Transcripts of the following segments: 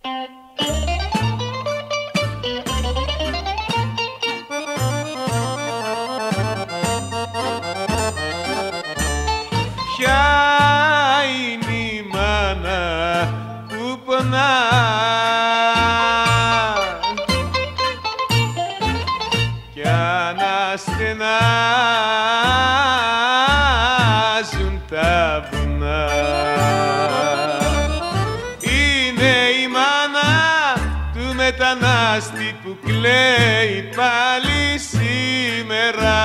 Ποια είναι η μάνα που πονά κι αναστενάζουν τα βουνά. Είναι η μάνα του μετανάστη που κλαίει πάλι σήμερα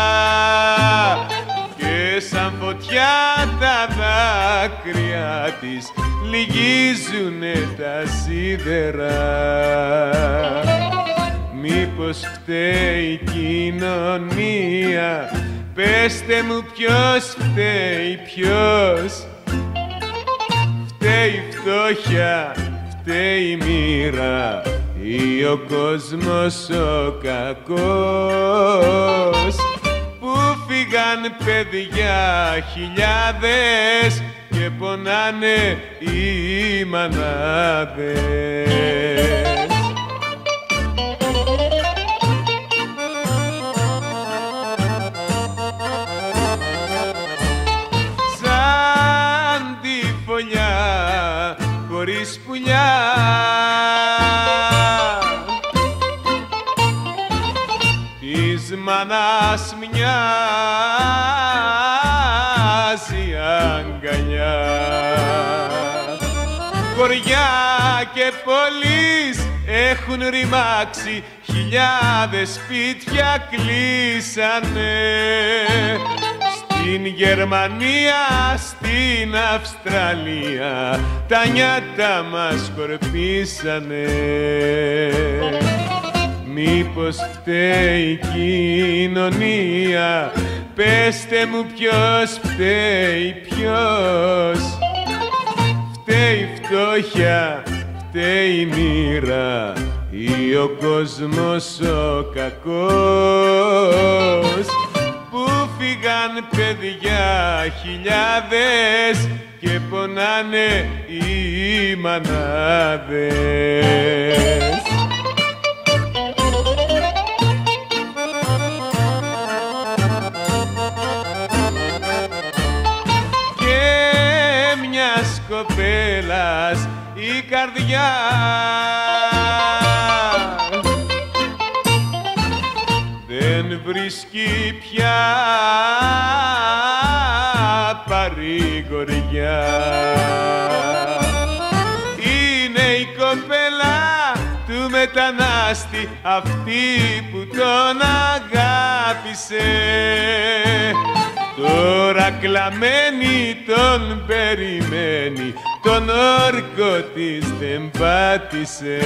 και σαν φωτιά τα δάκρυα της λυγίζουνε τα σίδερα. Μήπως φταίει η κοινωνία, πέστε μου ποιος φταίει, ποιος? Φταίει η φτώχεια, φταίει η μοίρα ή ο κόσμος ο κακός που φύγαν παιδιά χιλιάδες και πονάνε οι μανάδες. Σαν τη φωλιά χωρίς πουλιά της μάνας μοιάζει αγκαλιά. Χωριά και πόλεις έχουν ρημάξει, χιλιάδες σπίτια κλείσανε. Στην Γερμανία, στην Αυστραλία τα νιάτα μας σκορπίσανε. Μήπως φταίει η κοινωνία, πέστε μου ποιος φταίει, ποιος? Φταίει η φτώχεια, φταίει η μοίρα ή ο κόσμος ο κακός που φύγαν παιδιά χιλιάδες και πονάνε οι μανάδες. Κοπέλας η καρδιά δεν βρίσκει πια παρηγοριά. Είναι η κοπέλα του μετανάστη, αυτή που τον αγάπησε. Τώρα κλαμμένη τον περιμένει, τον όρκο της δεν πάτησε.